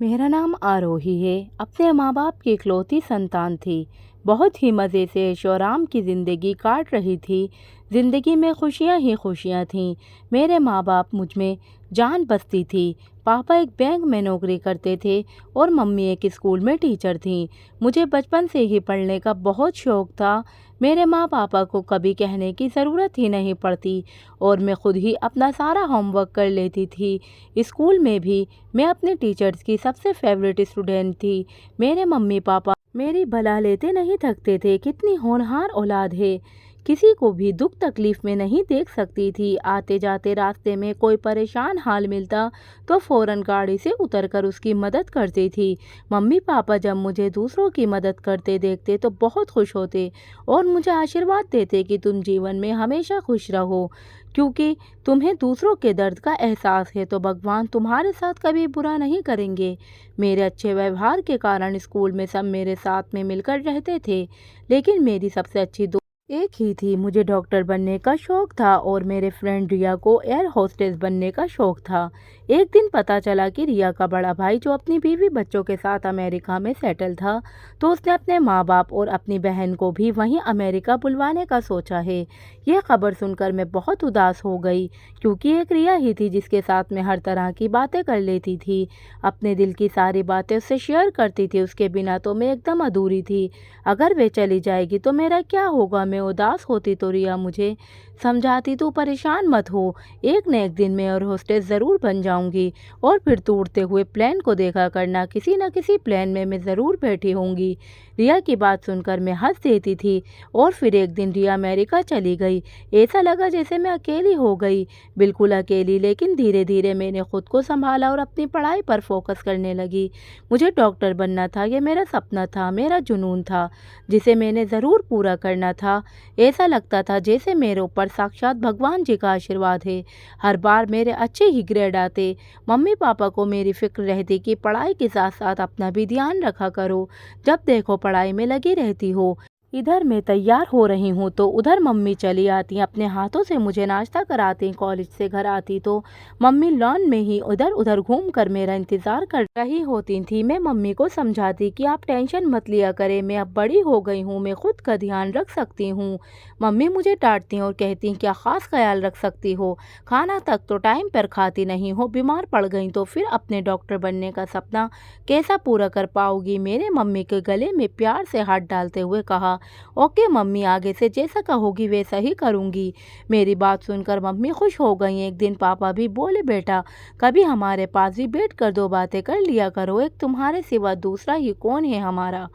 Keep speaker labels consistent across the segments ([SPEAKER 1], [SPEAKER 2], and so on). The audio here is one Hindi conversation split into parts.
[SPEAKER 1] मेरा नाम आरोही है। अपने माँ बाप की इकलौती संतान थी। बहुत ही मज़े से ऐशो-आराम की ज़िंदगी काट रही थी। ज़िंदगी में खुशियाँ ही खुशियाँ थीं। मेरे माँ बाप मुझ में जान बसती थी। पापा एक बैंक में नौकरी करते थे और मम्मी एक स्कूल में टीचर थीं। मुझे बचपन से ही पढ़ने का बहुत शौक़ था। मेरे माँ पापा को कभी कहने की ज़रूरत ही नहीं पड़ती और मैं खुद ही अपना सारा होमवर्क कर लेती थी। स्कूल में भी मैं अपने टीचर्स की सबसे फेवरेट स्टूडेंट थी। मेरे मम्मी पापा मेरी भला लेते नहीं थकते थे। कितनी होनहार औलाद है, किसी को भी दुख तकलीफ में नहीं देख सकती थी। आते जाते रास्ते में कोई परेशान हाल मिलता तो फौरन गाड़ी से उतरकर उसकी मदद करती थी। मम्मी पापा जब मुझे दूसरों की मदद करते देखते तो बहुत खुश होते और मुझे आशीर्वाद देते कि तुम जीवन में हमेशा खुश रहो, क्योंकि तुम्हें दूसरों के दर्द का एहसास है तो भगवान तुम्हारे साथ कभी बुरा नहीं करेंगे। मेरे अच्छे व्यवहार के कारण स्कूल में सब मेरे साथ में मिलकर रहते थे, लेकिन मेरी सबसे अच्छी दोस्त एक ही थी। मुझे डॉक्टर बनने का शौक था और मेरे फ्रेंड रिया को एयर होस्टेस बनने का शौक था। एक दिन पता चला कि रिया का बड़ा भाई जो अपनी बीवी बच्चों के साथ अमेरिका में सेटल था, तो उसने अपने माँ बाप और अपनी बहन को भी वहीं अमेरिका बुलवाने का सोचा है। यह खबर सुनकर मैं बहुत उदास हो गई, क्योंकि एक रिया ही थी जिसके साथ मैं हर तरह की बातें कर लेती थी, अपने दिल की सारी बातें उससे शेयर करती थी। उसके बिना तो मैं एकदम अधूरी थी। अगर वे चली जाएगी तो मेरा क्या होगा? मैं उदास होती तो रिया मुझे समझाती, तू परेशान मत हो, एक न एक दिन मैं और होस्टेस ज़रूर बन जाऊंगी और फिर तू उड़ते हुए प्लेन को देखा करना, किसी न किसी प्लेन में मैं ज़रूर बैठी होंगी। रिया की बात सुनकर मैं हंस देती थी और फिर एक दिन रिया अमेरिका चली गई। ऐसा लगा जैसे मैं अकेली हो गई, बिल्कुल अकेली। लेकिन धीरे धीरे मैंने खुद को संभाला और अपनी पढ़ाई पर फोकस करने लगी। मुझे डॉक्टर बनना था, यह मेरा सपना था, मेरा जुनून था, जिसे मैंने ज़रूर पूरा करना था। ऐसा लगता था जैसे मेरे ऊपर साक्षात भगवान जी का आशीर्वाद है। हर बार मेरे अच्छे ही ग्रेड आते। मम्मी पापा को मेरी फिक्र रहती कि पढ़ाई के साथ साथ अपना भी ध्यान रखा करो, जब देखो पढ़ाई में लगी रहती हो। इधर मैं तैयार हो रही हूँ तो उधर मम्मी चली आती, अपने हाथों से मुझे नाश्ता कराती। कॉलेज से घर आती तो मम्मी लॉन में ही इधर उधर घूमकर मेरा इंतज़ार कर रही होती थी। मैं मम्मी को समझाती कि आप टेंशन मत लिया करें, मैं अब बड़ी हो गई हूँ, मैं खुद का ध्यान रख सकती हूँ। मम्मी मुझे डांटती और कहती, क्या ख़ास ख्याल रख सकती हो, खाना तक तो टाइम पर खाती नहीं हो, बीमार पड़ गई तो फिर अपने डॉक्टर बनने का सपना कैसा पूरा कर पाओगी? मेरे मम्मी के गले में प्यार से हाथ डालते हुए कहा, ओके मम्मी, आगे से जैसा कहोगी वैसा ही करूँगी। मेरी बात सुनकर मम्मी खुश हो गई। एक दिन पापा भी बोले, बेटा कभी हमारे पास भी बैठ कर दो बातें कर लिया करो, एक तुम्हारे सिवा दूसरा ही कौन है हमारा।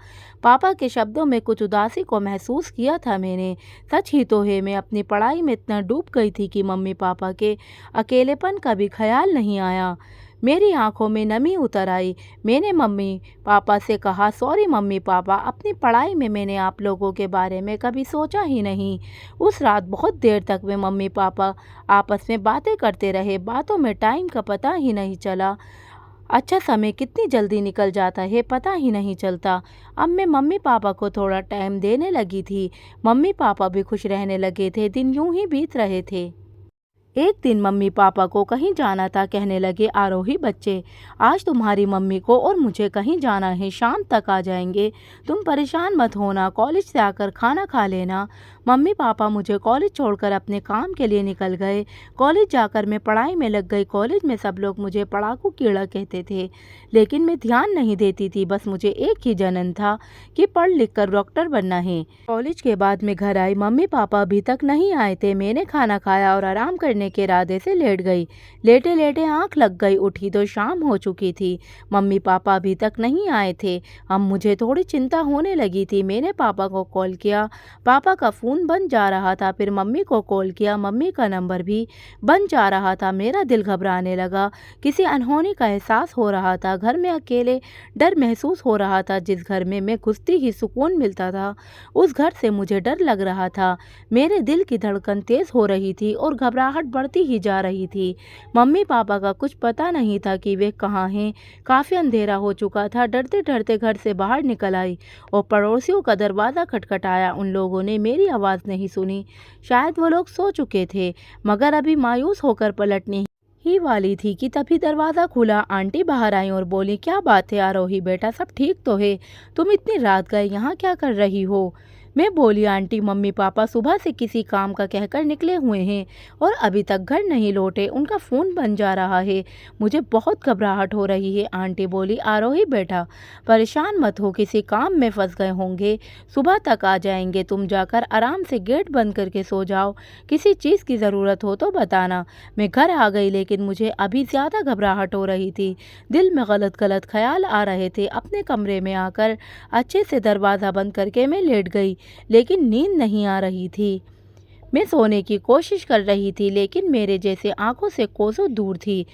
[SPEAKER 1] पापा के शब्दों में कुछ उदासी को महसूस किया था मैंने। सच ही तो है, मैं अपनी पढ़ाई में इतना डूब गई थी कि मम्मी पापा के अकेलेपन का भी ख्याल नहीं आया। मेरी आंखों में नमी उतर आई। मैंने मम्मी पापा से कहा, सॉरी मम्मी पापा, अपनी पढ़ाई में मैंने आप लोगों के बारे में कभी सोचा ही नहीं। उस रात बहुत देर तक वे मम्मी पापा आपस में बातें करते रहे। बातों में टाइम का पता ही नहीं चला। अच्छा, समय कितनी जल्दी निकल जाता है पता ही नहीं चलता। अब मैं मम्मी पापा को थोड़ा टाइम देने लगी थी। मम्मी पापा भी खुश रहने लगे थे। दिन यूं ही बीत रहे थे। एक दिन मम्मी पापा को कहीं जाना था। कहने लगे, आरोही बच्चे, आज तुम्हारी मम्मी को और मुझे कहीं जाना है, शाम तक आ जाएंगे, तुम परेशान मत होना, कॉलेज से आकर खाना खा लेना। मम्मी पापा मुझे कॉलेज छोड़कर अपने काम के लिए निकल गए। कॉलेज जाकर मैं पढ़ाई में लग गई। कॉलेज में सब लोग मुझे पढ़ाकू कीड़ा कहते थे, लेकिन मैं ध्यान नहीं देती थी। बस मुझे एक ही जनन था कि पढ़ लिख कर डॉक्टर बनना है। कॉलेज के बाद मैं घर आई। मम्मी पापा अभी तक नहीं आए थे। मैंने खाना खाया और आराम करने के इरादे से लेट गई। लेटे लेटे आंख लग गई। उठी तो शाम हो चुकी थी। मम्मी पापा अभी तक नहीं आए थे। अब मुझे थोड़ी चिंता होने लगी थी। मैंने पापा को कॉल किया। पापा का फ़ोन बंद जा रहा था। फिर मम्मी को कॉल किया। मम्मी का नंबर भी बंद जा रहा था। मेरा दिल घबराने लगा। किसी अनहोनी का एहसास हो रहा था। घर में अकेले डर महसूस हो रहा था। जिस घर में मैं घुसती ही सुकून मिलता था, उस घर से मुझे डर लग रहा था। मेरे दिल की धड़कन तेज़ हो रही थी और घबराहट बढ़ती ही जा रही थी। मम्मी पापा का कुछ पता नहीं था कि वे कहाँ हैं। काफ़ी अंधेरा हो चुका था। डरते डरते घर से बाहर निकल आई और पड़ोसियों का दरवाज़ा खटखटाया। उन लोगों ने मेरी आवाज़ नहीं सुनी। शायद वो लोग सो चुके थे, मगर अभी मायूस होकर पलटने ही वाली थी कि तभी दरवाज़ा खुला। आंटी बाहर आई और बोली, क्या बात है आरोही बेटा, सब ठीक तो है? तुम इतनी रात गए यहाँ क्या कर रही हो? मैं बोली, आंटी मम्मी पापा सुबह से किसी काम का कहकर निकले हुए हैं और अभी तक घर नहीं लौटे। उनका फ़ोन बन जा रहा है, मुझे बहुत घबराहट हो रही है। आंटी बोली, आरोही बेटा परेशान मत हो, किसी काम में फंस गए होंगे, सुबह तक आ जाएंगे। तुम जाकर आराम से गेट बंद करके सो जाओ, किसी चीज़ की ज़रूरत हो तो बताना। मैं घर आ गई, लेकिन मुझे अभी ज़्यादा घबराहट हो रही थी। दिल में गलत गलत ख्याल आ रहे थे। अपने कमरे में आकर अच्छे से दरवाज़ा बंद करके मैं लेट गई, लेकिन नींद नहीं आ रही थी। मैं सोने की कोशिश कर रही थी, लेकिन मेरे जैसे आंखों से कोसों दूर थी।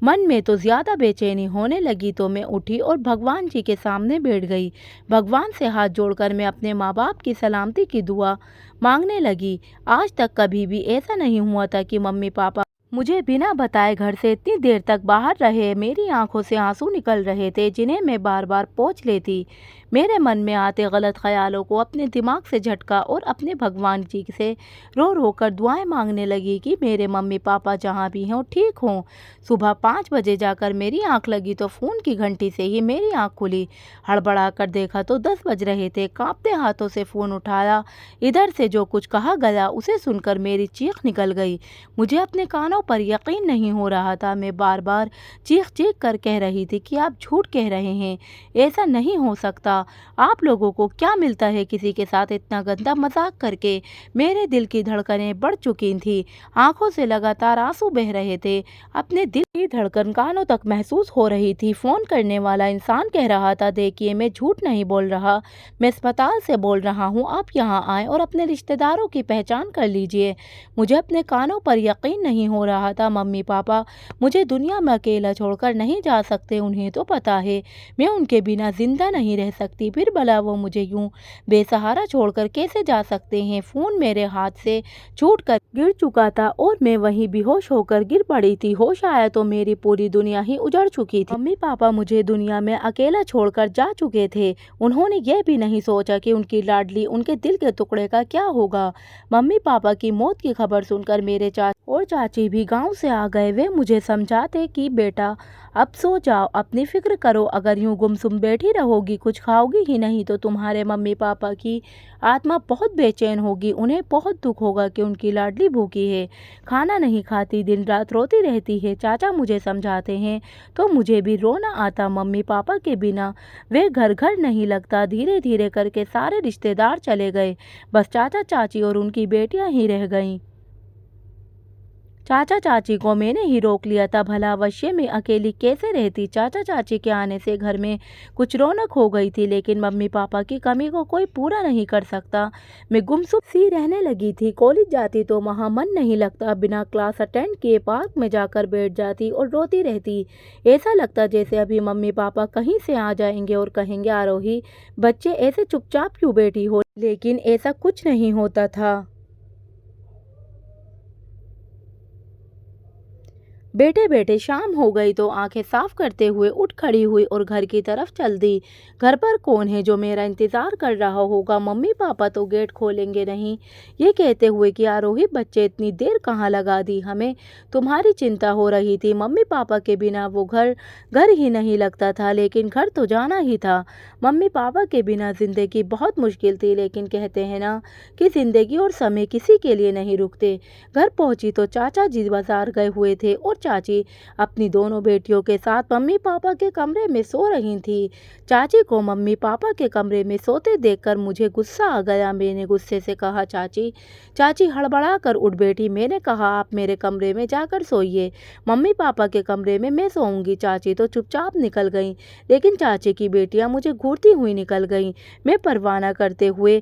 [SPEAKER 1] मन में तो ज़्यादा बेचैनी होने लगी, तो मैं उठी और भगवान जी के सामने बैठ गई। भगवान से हाथ जोड़कर मैं अपने माँ बाप की सलामती की दुआ मांगने लगी। आज तक कभी भी ऐसा नहीं हुआ था कि मम्मी पापा मुझे बिना बताए घर से इतनी देर तक बाहर रहे। मेरी आंखों से आंसू निकल रहे थे, जिन्हें मैं बार बार पोंछ लेती। मेरे मन में आते गलत ख्यालों को अपने दिमाग से झटका और अपने भगवान जी से रो रो कर दुआएं मांगने लगी कि मेरे मम्मी पापा जहाँ भी हों ठीक हों। सुबह 5 बजे जाकर मेरी आंख लगी तो फ़ोन की घंटी से ही मेरी आंख खुली। हड़बड़ा कर देखा तो 10 बज रहे थे। कांपते हाथों से फ़ोन उठाया। इधर से जो कुछ कहा गया उसे सुनकर मेरी चीख निकल गई। मुझे अपने कानों पर यकीन नहीं हो रहा था। मैं बार बार चीख चीख कर कह रही थी कि आप झूठ कह रहे हैं, ऐसा नहीं हो सकता। आप लोगों को क्या मिलता है किसी के साथ इतना गंदा मजाक करके? मेरे दिल की धड़कनें बढ़ चुकी थी, आंखों से लगातार आंसू बह रहे थे। अपने दिल की धड़कन कानों तक महसूस हो रही थी। फोन करने वाला इंसान कह रहा था, देखिए मैं झूठ नहीं बोल रहा, मैं अस्पताल से बोल रहा हूँ, आप यहाँ आए और अपने रिश्तेदारों की पहचान कर लीजिए। मुझे अपने कानों पर यकीन नहीं हो रहा था। मम्मी पापा मुझे दुनिया में अकेला छोड़कर नहीं जा सकते, उन्हें तो पता है मैं उनके बिना जिंदा नहीं रह सकती। फिर भला वो मुझे यूं बेसहारा छोड़कर कैसे जा सकते हैं? फ़ोन मेरे हाथ से छूटकर गिर चुका था और मैं वहीं बेहोश होकर गिर पड़ी थी। होश आया तो मेरी पूरी दुनिया ही उजड़ चुकी थी। मम्मी पापा मुझे दुनिया में अकेला छोड़कर जा चुके थे। उन्होंने यह भी नहीं सोचा कि उनकी लाडली, उनके दिल के टुकड़े का क्या होगा। मम्मी पापा की मौत की खबर सुनकर मेरे चाचा और चाची भी गांव से आ गए। वे मुझे समझाते कि बेटा अब सो जाओ, अपनी फिक्र करो, अगर यूं गुमसुम बैठी रहोगी, कुछ खाओगी ही नहीं, तो तुम्हारे मम्मी पापा की आत्मा बहुत बेचैन होगी। उन्हें बहुत दुख होगा कि उनकी लाडली भूखी है, खाना नहीं खाती, दिन रात रोती रहती है। चाचा मुझे समझाते हैं तो मुझे भी रोना आता। मम्मी पापा के बिना वे घर घर नहीं लगता। धीरे धीरे करके सारे रिश्तेदार चले गए, बस चाचा चाची और उनकी बेटियां ही रह गईं। चाचा चाची को मैंने ही रोक लिया था, भला अवश्य मैं अकेली कैसे रहती। चाचा चाची के आने से घर में कुछ रौनक हो गई थी, लेकिन मम्मी पापा की कमी को कोई पूरा नहीं कर सकता। मैं गुमसुम सी रहने लगी थी। कॉलेज जाती तो वहाँ मन नहीं लगता। बिना क्लास अटेंड किए पार्क में जाकर बैठ जाती और रोती रहती। ऐसा लगता जैसे अभी मम्मी पापा कहीं से आ जाएंगे और कहेंगे, आरोही बच्चे ऐसे चुपचाप क्यों बैठी हो। लेकिन ऐसा कुछ नहीं होता था। बैठे बैठे शाम हो गई तो आंखें साफ करते हुए उठ खड़ी हुई और घर की तरफ चल दी। घर पर कौन है जो मेरा इंतजार कर रहा होगा? मम्मी पापा तो गेट खोलेंगे नहीं, ये कहते हुए कि आरोही बच्चे इतनी देर कहाँ लगा दी, हमें तुम्हारी चिंता हो रही थी। मम्मी पापा के बिना वो घर घर ही नहीं लगता था, लेकिन घर तो जाना ही था। मम्मी पापा के बिना जिंदगी बहुत मुश्किल थी, लेकिन कहते हैं ना कि जिंदगी और समय किसी के लिए नहीं रुकते। घर पहुंची तो चाचा जी बाजार गए हुए थे और चाची अपनी दोनों बेटियों के साथ मम्मी पापा के कमरे में सो रही थी। चाची को मम्मी पापा के कमरे में सोते देखकर मुझे गुस्सा आ गया। मैंने गुस्से से कहा, चाची। चाची हड़बड़ा कर उठ बैठी। मैंने कहा, आप मेरे कमरे में जाकर सोइए, मम्मी पापा के कमरे में मैं सोऊंगी। चाची तो चुपचाप निकल गई, लेकिन चाची की बेटियां मुझे घूरती हुई निकल गईं। मैं परवाह न करते हुए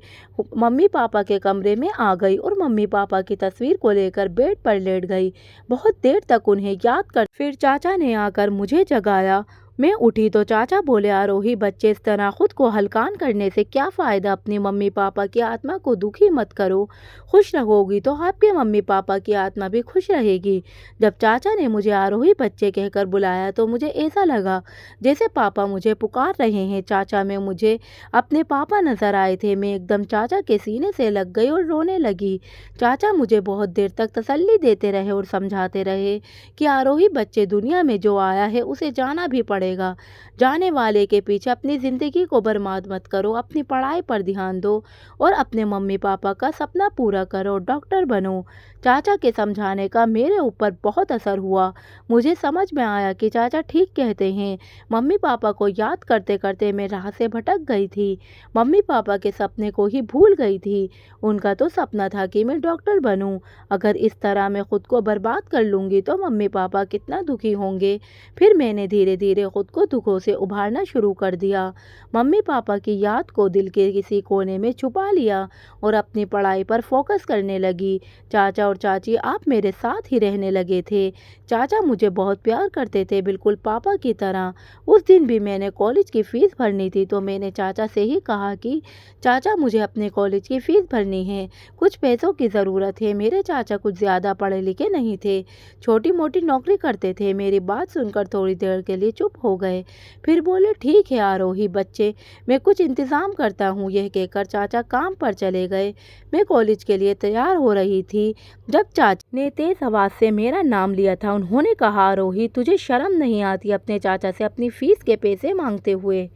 [SPEAKER 1] मम्मी पापा के कमरे में आ गई और मम्मी पापा की तस्वीर को लेकर बेड पर लेट गई। बहुत देर तक उन्हें याद कर फिर चाचा ने आकर मुझे जगाया मैं उठी तो चाचा बोले, आरोही बच्चे, इस तरह खुद को हल्कान करने से क्या फ़ायदा। अपनी मम्मी पापा की आत्मा को दुखी मत करो, खुश रहोगी तो आपके मम्मी पापा की आत्मा भी खुश रहेगी। जब चाचा ने मुझे आरोही बच्चे कहकर बुलाया तो मुझे ऐसा लगा जैसे पापा मुझे पुकार रहे हैं। चाचा में मुझे अपने पापा नजर आए थे। मैं एकदम चाचा के सीने से लग गई और रोने लगी। चाचा मुझे बहुत देर तक तसल्ली देते रहे और समझाते रहे कि आरोही बच्चे, दुनिया में जो आया है उसे जाना भी पड़ेगा। जाने वाले के पीछे अपनी ज़िंदगी को बर्बाद मत करो, अपनी पढ़ाई पर ध्यान दो और अपने मम्मी पापा का सपना पूरा करो, डॉक्टर बनो। चाचा के समझाने का मेरे ऊपर बहुत असर हुआ। मुझे समझ में आया कि चाचा ठीक कहते हैं। मम्मी पापा को याद करते करते मैं राह से भटक गई थी। मम्मी पापा के सपने को ही भूल गई थी। उनका तो सपना था कि मैं डॉक्टर बनूं। अगर इस तरह मैं खुद को बर्बाद कर लूँगी तो मम्मी पापा कितना दुखी होंगे। फिर मैंने धीरे धीरे खुद को दुखों से उभारना शुरू कर दिया। मम्मी पापा की याद को दिल के किसी कोने में छुपा लिया और अपनी पढ़ाई पर फोकस करने लगी। चाचा और चाची आप मेरे साथ ही रहने लगे थे। चाचा मुझे बहुत प्यार करते थे, बिल्कुल पापा की तरह। उस दिन भी मैंने कॉलेज की फ़ीस भरनी थी तो मैंने चाचा से ही कहा कि चाचा मुझे अपने कॉलेज की फ़ीस भरनी है, कुछ पैसों की ज़रूरत है। मेरे चाचा कुछ ज़्यादा पढ़े लिखे नहीं थे, छोटी मोटी नौकरी करते थे। मेरी बात सुनकर थोड़ी देर के लिए चुप हो गए, फिर बोले, ठीक है आरोही बच्चे, मैं कुछ इंतज़ाम करता हूँ। यह कहकर चाचा काम पर चले गए। मैं कॉलेज के लिए तैयार हो रही थी जब चाचा ने तेज़ आवाज़ से मेरा नाम लिया था। उन्होंने कहा, आरोही तुझे शर्म नहीं आती अपने चाचा से अपनी फ़ीस के पैसे मांगते हुए?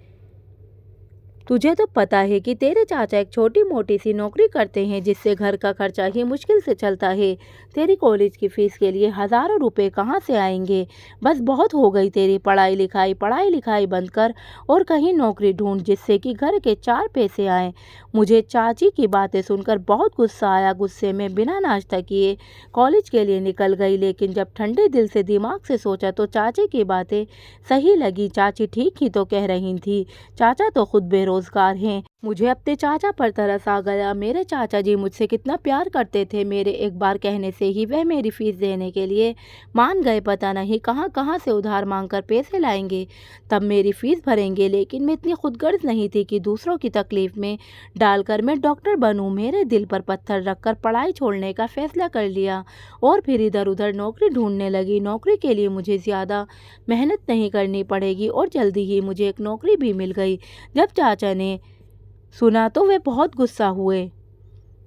[SPEAKER 1] तुझे तो पता है कि तेरे चाचा एक छोटी मोटी सी नौकरी करते हैं जिससे घर का खर्चा ही मुश्किल से चलता है। तेरी कॉलेज की फ़ीस के लिए हज़ारों रुपए कहाँ से आएंगे। बस बहुत हो गई तेरी पढ़ाई लिखाई बंद कर और कहीं नौकरी ढूंढ जिससे कि घर के चार पैसे आएँ। मुझे चाची की बातें सुनकर बहुत गुस्सा आया। गुस्से में बिना नाश्ता किए कॉलेज के लिए निकल गई, लेकिन जब ठंडे दिल से दिमाग से सोचा तो चाची की बातें सही लगी। चाची ठीक ही तो कह रही थी। चाचा तो खुद बेरोजगार हैं। मुझे अपने चाचा पर तरस आ गया। मेरे चाचा जी मुझसे कितना प्यार करते थे। मेरे एक बार कहने से ही वह मेरी फीस देने के लिए मान गए। पता नहीं कहाँ कहाँ से उधार मांगकर पैसे लाएंगे, तब मेरी फीस भरेंगे। लेकिन मैं इतनी खुदगर्ज नहीं थी कि दूसरों की तकलीफ में डालकर मैं डॉक्टर बनूं। मेरे दिल पर पत्थर रखकर पढ़ाई छोड़ने का फैसला कर लिया और फिर इधर उधर नौकरी ढूंढने लगी। नौकरी के लिए मुझे ज़्यादा मेहनत नहीं करनी पड़ेगी और जल्दी ही मुझे एक नौकरी भी मिल गई। जब चाचा ने सुना तो वे बहुत गुस्सा हुए।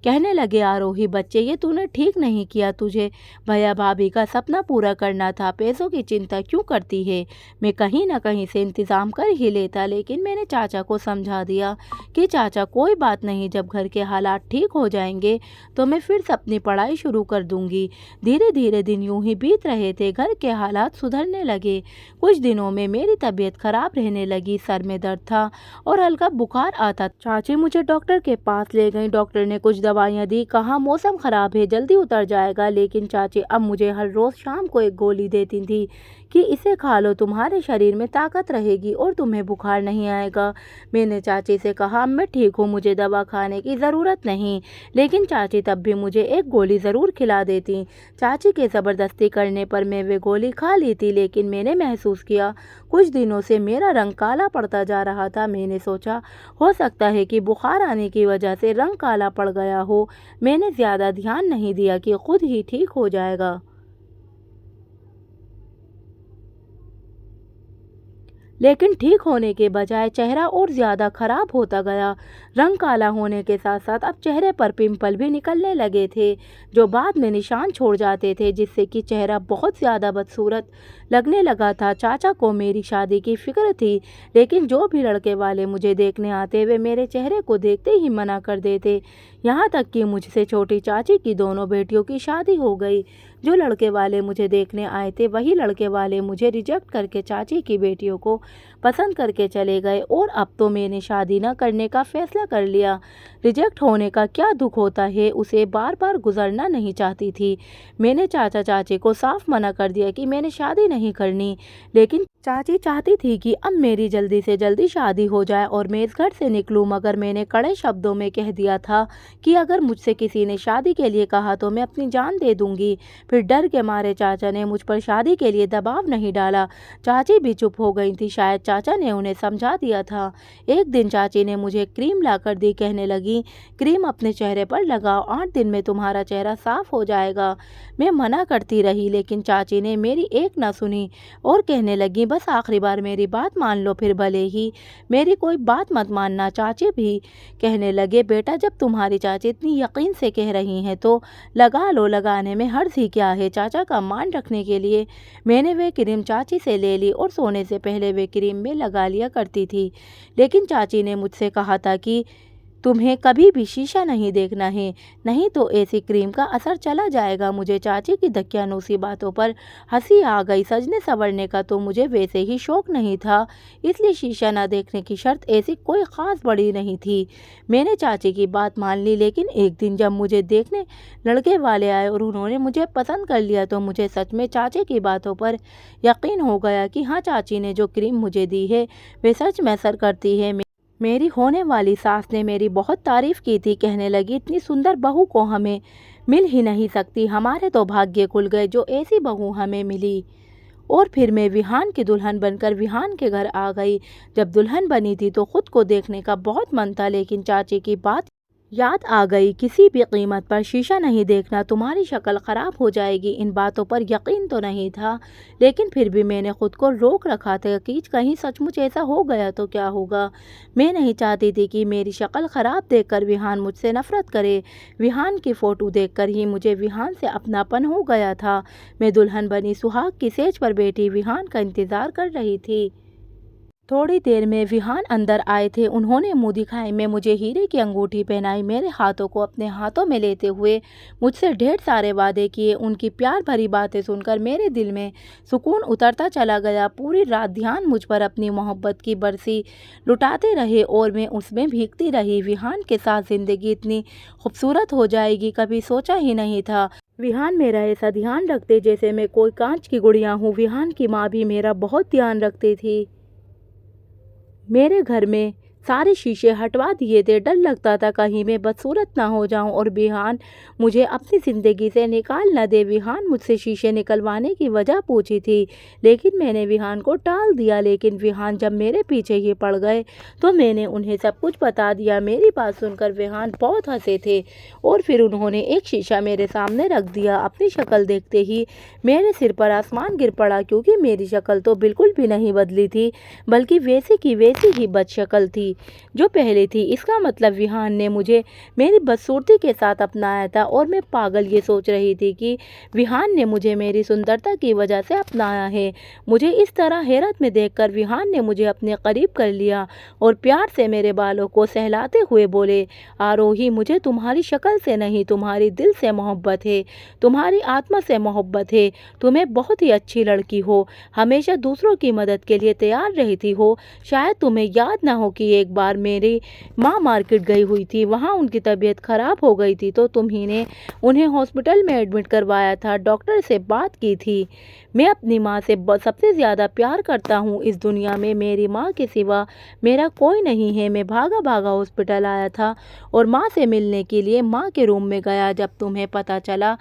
[SPEAKER 1] कहने लगे, आरोही बच्चे, ये तूने ठीक नहीं किया। तुझे भैया भाभी का सपना पूरा करना था, पैसों की चिंता क्यों करती है। मैं कहीं ना कहीं से इंतज़ाम कर ही लेता। लेकिन मैंने चाचा को समझा दिया कि चाचा कोई बात नहीं, जब घर के हालात ठीक हो जाएंगे तो मैं फिर से अपनी पढ़ाई शुरू कर दूंगी। धीरे धीरे दिन यूं ही बीत रहे थे। घर के हालात सुधरने लगे। कुछ दिनों में मेरी तबीयत खराब रहने लगी, सर में दर्द था और हल्का बुखार आता। चाची मुझे डॉक्टर के पास ले गई। डॉक्टर ने कुछ दवाइयाँ दी, कहा मौसम खराब है, जल्दी उतर जाएगा। लेकिन चाची अब मुझे हर रोज़ शाम को एक गोली देती थी कि इसे खा लो, तुम्हारे शरीर में ताकत रहेगी और तुम्हें बुखार नहीं आएगा। मैंने चाची से कहा, मैं ठीक हूँ, मुझे दवा खाने की ज़रूरत नहीं। लेकिन चाची तब भी मुझे एक गोली ज़रूर खिला देती। चाची के ज़बरदस्ती करने पर मैं वे गोली खा ली थी। लेकिन मैंने महसूस किया कुछ दिनों से मेरा रंग काला पड़ता जा रहा था। मैंने सोचा हो सकता है कि बुखार आने की वजह से रंग काला पड़ गया हो। मैंने ज़्यादा ध्यान नहीं दिया कि खुद ही ठीक हो जाएगा। लेकिन ठीक होने के बजाय चेहरा और ज़्यादा खराब होता गया। रंग काला होने के साथ साथ अब चेहरे पर पिंपल भी निकलने लगे थे जो बाद में निशान छोड़ जाते थे, जिससे कि चेहरा बहुत ज़्यादा बदसूरत लगने लगा था। चाचा को मेरी शादी की फिक्र थी, लेकिन जो भी लड़के वाले मुझे देखने आते वे मेरे चेहरे को देखते ही मना कर देते। यहाँ तक कि मुझसे छोटी चाची की दोनों बेटियों की शादी हो गई। जो लड़के वाले मुझे देखने आए थे वही लड़के वाले मुझे रिजेक्ट करके चाची की बेटियों को पसंद करके चले गए और अब तो मैंने शादी न करने का फैसला कर लिया। रिजेक्ट होने का क्या दुख होता है, उसे बार बार गुजरना नहीं चाहती थी। मैंने चाचा चाची को साफ मना कर दिया कि मैंने शादी नहीं करनी, लेकिन चाची चाहती थी कि अब मेरी जल्दी से जल्दी शादी हो जाए और मैं इस घर से निकलूं। मगर मैंने कड़े शब्दों में कह दिया था कि अगर मुझसे किसी ने शादी के लिए कहा तो मैं अपनी जान दे दूंगी। फिर डर के मारे चाचा ने मुझ पर शादी के लिए दबाव नहीं डाला। चाची भी चुप हो गई थी, शायद चाचा ने उन्हें समझा दिया था। एक दिन चाची ने मुझे क्रीम ला कर दी, कहने लगी, क्रीम अपने चेहरे पर लगाओ, 8 दिन में तुम्हारा चेहरा साफ हो जाएगा। मैं मना करती रही, लेकिन चाची ने मेरी एक ना सुनी और कहने लगी, बस आखिरी बार मेरी बात मान लो, फिर भले ही मेरी कोई बात मत मानना। चाची भी कहने लगे, बेटा जब तुम्हारी चाची इतनी यकीन से कह रही हैं तो लगा लो, लगाने में हर्ज ही क्या है। चाचा का मान रखने के लिए मैंने वे क्रीम चाची से ले ली और सोने से पहले वे क्रीम में लगा लिया करती थी। लेकिन चाची ने मुझसे कहा था कि तुम्हें कभी भी शीशा नहीं देखना है, नहीं तो ऐसी क्रीम का असर चला जाएगा। मुझे चाची की दकियानूसी बातों पर हंसी आ गई। सजने संवरने का तो मुझे वैसे ही शौक नहीं था, इसलिए शीशा न देखने की शर्त ऐसी कोई ख़ास बड़ी नहीं थी। मैंने चाची की बात मान ली, लेकिन एक दिन जब मुझे देखने लड़के वाले आए और उन्होंने मुझे पसंद कर लिया तो मुझे सच में चाची की बातों पर यकीन हो गया कि हाँ, चाची ने जो क्रीम मुझे दी है वे सच में असर करती है। मेरी होने वाली सास ने मेरी बहुत तारीफ की थी, कहने लगी, इतनी सुंदर बहू को हमें मिल ही नहीं सकती, हमारे तो भाग्य खुल गए जो ऐसी बहू हमें मिली। और फिर मैं विहान की दुल्हन बनकर विहान के घर आ गई। जब दुल्हन बनी थी तो खुद को देखने का बहुत मन था, लेकिन चाची की बात याद आ गई, किसी भी कीमत पर शीशा नहीं देखना, तुम्हारी शक्ल ख़राब हो जाएगी। इन बातों पर यकीन तो नहीं था, लेकिन फिर भी मैंने खुद को रोक रखा था कि कहीं सचमुच ऐसा हो गया तो क्या होगा। मैं नहीं चाहती थी कि मेरी शक्ल ख़राब देखकर विहान मुझसे नफ़रत करे। विहान की फ़ोटो देखकर ही मुझे विहान से अपनापन हो गया था। मैं दुल्हन बनी सुहाग की सेज पर बैठी विहान का इंतज़ार कर रही थी। थोड़ी देर में विहान अंदर आए थे। उन्होंने मुंह दिखाए में मुझे हीरे की अंगूठी पहनाई, मेरे हाथों को अपने हाथों में लेते हुए मुझसे ढेर सारे वादे किए। उनकी प्यार भरी बातें सुनकर मेरे दिल में सुकून उतरता चला गया। पूरी रात ध्यान मुझ पर अपनी मोहब्बत की बरसी लुटाते रहे और मैं उसमें भीगती रही। विहान के साथ ज़िंदगी इतनी खूबसूरत हो जाएगी कभी सोचा ही नहीं था। विहान मेरा ऐसा ध्यान रखते जैसे मैं कोई कांच की गुड़िया हूँ। विहान की माँ भी मेरा बहुत ध्यान रखती थी। मेरे घर में सारे शीशे हटवा दिए थे, डर लगता था कहीं मैं बदसूरत ना हो जाऊं और विहान मुझे अपनी ज़िंदगी से निकाल न दे। विहान मुझसे शीशे निकलवाने की वजह पूछी थी, लेकिन मैंने विहान को टाल दिया। लेकिन विहान जब मेरे पीछे ही पड़ गए तो मैंने उन्हें सब कुछ बता दिया। मेरी बात सुनकर विहान बहुत हंसे थे और फिर उन्होंने एक शीशा मेरे सामने रख दिया। अपनी शक्ल देखते ही मेरे सिर पर आसमान गिर पड़ा, क्योंकि मेरी शक्ल तो बिल्कुल भी नहीं बदली थी, बल्कि वैसी की वैसी ही बदशक्ल थी जो पहले थी। इसका मतलब विहान ने मुझे मेरी बदसूरती के साथ अपनाया था और मैं पागल ये सोच रही थी कि विहान ने मुझे मेरी सुंदरता की वजह से अपनाया है। मुझे इस तरह हैरत में देखकर विहान ने मुझे अपने करीब कर लिया और प्यार से मेरे बालों को सहलाते हुए बोले, आरोही, मुझे तुम्हारी शक्ल से नहीं, तुम्हारी दिल से मोहब्बत है, तुम्हारी आत्मा से मोहब्बत है। तुम्हें बहुत ही अच्छी लड़की हो, हमेशा दूसरों की मदद के लिए तैयार रहती हो। शायद तुम्हें याद ना हो कि एक बार मेरी माँ मार्केट गई हुई थी, वहाँ उनकी तबीयत खराब हो गई थी तो तुम्ही ने उन्हें हॉस्पिटल में एडमिट करवाया था, डॉक्टर से बात की थी। मैं अपनी माँ से सबसे ज़्यादा प्यार करता हूँ इस दुनिया में, मेरी माँ के सिवा मेरा कोई नहीं है। मैं भागा भागा हॉस्पिटल आया था और माँ से मिलने के लिए माँ के रूम में गया। जब तुम्हें पता चला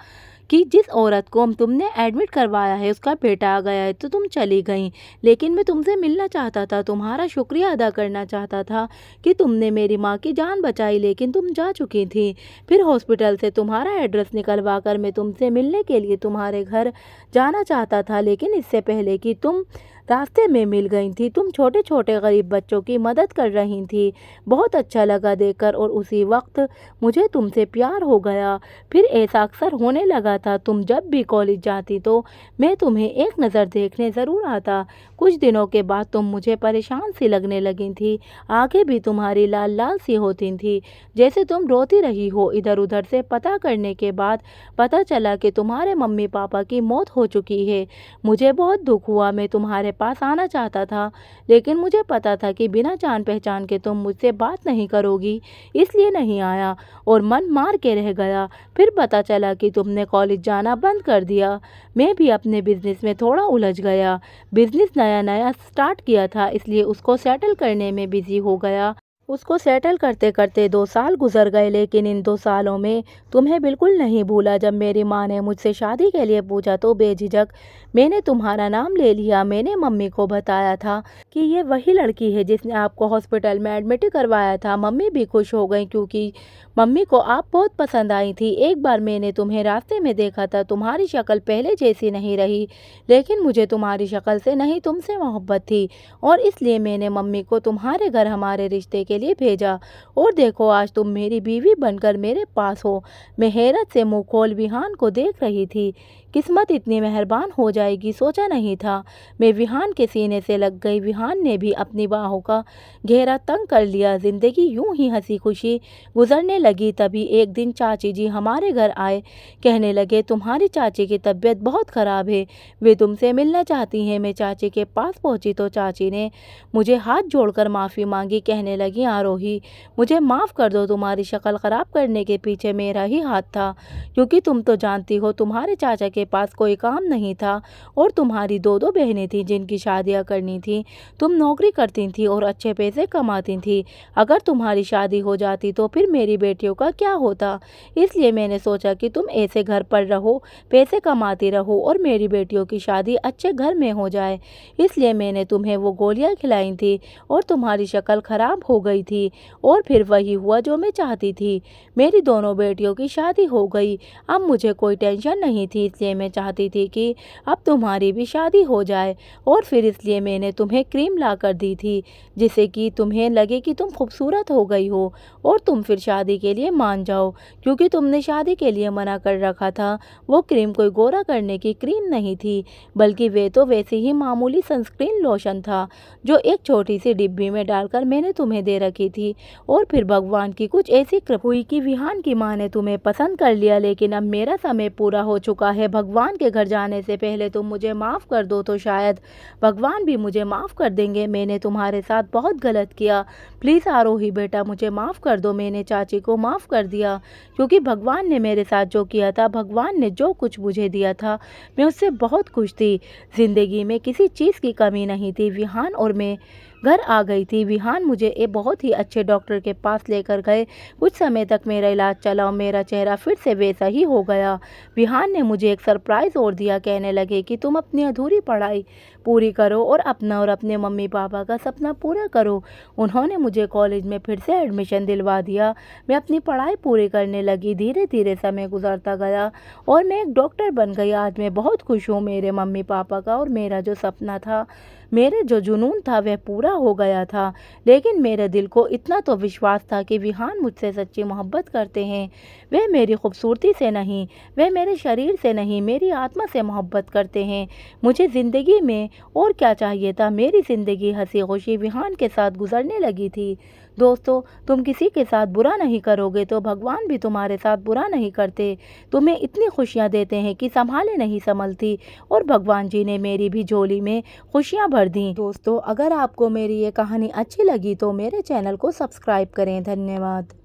[SPEAKER 1] कि जिस औरत को तुमने एडमिट करवाया है उसका बेटा आ गया है तो तुम चली गई, लेकिन मैं तुमसे मिलना चाहता था, तुम्हारा शुक्रिया अदा करना चाहता था कि तुमने मेरी माँ की जान बचाई, लेकिन तुम जा चुकी थी। फिर हॉस्पिटल से तुम्हारा एड्रेस निकलवा कर मैं तुमसे मिलने के लिए तुम्हारे घर जाना चाहता था, लेकिन इससे पहले कि तुम रास्ते में मिल गई थी, तुम छोटे छोटे गरीब बच्चों की मदद कर रही थी। बहुत अच्छा लगा देखकर और उसी वक्त मुझे तुमसे प्यार हो गया। फिर ऐसा अक्सर होने लगा था, तुम जब भी कॉलेज जाती तो मैं तुम्हें एक नज़र देखने ज़रूर आता। कुछ दिनों के बाद तुम मुझे परेशान सी लगने लगी थी, आंखें भी तुम्हारी लाल लाल सी होती थी, जैसे तुम रोती रही हो। इधर उधर से पता करने के बाद पता चला कि तुम्हारे मम्मी पापा की मौत हो चुकी है। मुझे बहुत दुख हुआ। मैं तुम्हारे पास आना चाहता था, लेकिन मुझे पता था कि बिना जान पहचान के तुम मुझसे बात नहीं करोगी, इसलिए नहीं आया और मन मार के रह गया। फिर पता चला कि तुमने कॉलेज जाना बंद कर दिया। मैं भी अपने बिजनेस में थोड़ा उलझ गया। बिजनेस नया नया स्टार्ट किया था, इसलिए उसको सेटल करने में बिजी हो गया। उसको सेटल करते करते 2 साल गुजर गए, लेकिन इन 2 सालों में तुम्हें बिल्कुल नहीं भूला। जब मेरी माँ ने मुझसे शादी के लिए पूछा तो बेझिझक मैंने तुम्हारा नाम ले लिया। मैंने मम्मी को बताया था कि ये वही लड़की है जिसने आपको हॉस्पिटल में एडमिट करवाया था। मम्मी भी खुश हो गई क्योंकि मम्मी को आप बहुत पसंद आई थी। एक बार मैंने तुम्हें रास्ते में देखा था, तुम्हारी शक्ल पहले जैसी नहीं रही, लेकिन मुझे तुम्हारी शक्ल से नहीं तुमसे मोहब्बत थी और इसलिए मैंने मम्मी को तुम्हारे घर हमारे रिश्ते के लिए भेजा। और देखो आज तुम मेरी बीवी बनकर मेरे पास हो। मैं हैरत से मुंह खोल विहान को देख रही थी। किस्मत इतनी मेहरबान हो जाएगी सोचा नहीं था। मैं विहान के सीने से लग गई। विहान ने भी अपनी बाहों का घेरा तंग कर लिया। जिंदगी यूं ही हंसी खुशी गुजरने लगी। तभी एक दिन चाची जी हमारे घर आए। कहने लगे तुम्हारी चाची की तबीयत बहुत ख़राब है, वे तुमसे मिलना चाहती हैं। मैं चाची के पास पहुंची तो चाची ने मुझे हाथ जोड़कर माफ़ी मांगी। कहने लगी आरोही, मुझे माफ़ कर दो, तुम्हारी शक्ल ख़राब करने के पीछे मेरा ही हाथ था, क्योंकि तुम तो जानती हो तुम्हारे चाचा के पास कोई काम नहीं था और तुम्हारी 2 बहनें थीं जिनकी शादियां करनी थी। तुम नौकरी करती थी और अच्छे पैसे कमाती थी। अगर तुम्हारी शादी हो जाती तो फिर मेरी बेटियों का क्या होता। इसलिए मैंने सोचा कि तुम ऐसे घर पर रहो, पैसे कमाती रहो और मेरी बेटियों की शादी अच्छे घर में हो जाए। इसलिए मैंने तुम्हें वो गोलियां खिलाई थी और तुम्हारी शक्ल ख़राब हो गई थी और फिर वही हुआ जो मैं चाहती थी। मेरी दोनों बेटियों की शादी हो गई। अब मुझे कोई टेंशन नहीं थी, इसलिए मैं चाहती थी कि अब तुम्हारी भी शादी हो जाए और फिर इसलिए मैंने तुम्हें क्रीम ला कर दी थी जिससे कि तुम्हें लगे कि तुम खूबसूरत हो गई हो और तुम फिर शादी के लिए मान जाओ, क्योंकि तुमने शादी के लिए मना कर रखा था। वो क्रीम कोई गोरा करने की क्रीम नहीं थी, बल्कि वे तो वैसे ही मामूली सनस्क्रीन लोशन था जो एक छोटी सी डिब्बी में डालकर मैंने तुम्हें दे रखी थी। और फिर भगवान की कुछ ऐसी कृपा हुई कि विहान की माँ ने तुम्हें पसंद कर लिया। लेकिन अब मेरा समय पूरा हो चुका है। भगवान के घर जाने से पहले तुम मुझे माफ़ कर दो तो शायद भगवान भी मुझे माफ़ कर देंगे। मैंने तुम्हारे साथ बहुत गलत किया, प्लीज़ आरोही बेटा मुझे माफ़ कर दो। मैंने चाची को माफ़ कर दिया क्योंकि भगवान ने मेरे साथ जो किया था, भगवान ने जो कुछ मुझे दिया था, मैं उससे बहुत खुश थी। ज़िंदगी में किसी चीज़ की कमी नहीं थी। विहान और मैं घर आ गई थी। विहान मुझे एक बहुत ही अच्छे डॉक्टर के पास लेकर गए। कुछ समय तक मेरा इलाज चला और मेरा चेहरा फिर से वैसा ही हो गया। विहान ने मुझे एक सरप्राइज़ और दिया। कहने लगे कि तुम अपनी अधूरी पढ़ाई पूरी करो और अपना और अपने मम्मी पापा का सपना पूरा करो। उन्होंने मुझे कॉलेज में फिर से एडमिशन दिलवा दिया। मैं अपनी पढ़ाई पूरी करने लगी। धीरे धीरे समय गुजरता गया और मैं एक डॉक्टर बन गई। आज मैं बहुत खुश हूँ। मेरे मम्मी पापा का और मेरा जो सपना था, मेरे जो जुनून था, वह पूरा हो गया था। लेकिन मेरे दिल को इतना तो विश्वास था कि विहान मुझसे सच्ची मोहब्बत करते हैं। वे मेरी खूबसूरती से नहीं, वे मेरे शरीर से नहीं, मेरी आत्मा से मोहब्बत करते हैं। मुझे ज़िंदगी में और क्या चाहिए था। मेरी ज़िंदगी हंसी खुशी विहान के साथ गुजरने लगी थी। दोस्तों, तुम किसी के साथ बुरा नहीं करोगे तो भगवान भी तुम्हारे साथ बुरा नहीं करते। तुम्हें इतनी खुशियाँ देते हैं कि संभाले नहीं संभलती और भगवान जी ने मेरी भी झोली में खुशियाँ भर दी। दोस्तों, अगर आपको मेरी ये कहानी अच्छी लगी तो मेरे चैनल को सब्सक्राइब करें। धन्यवाद।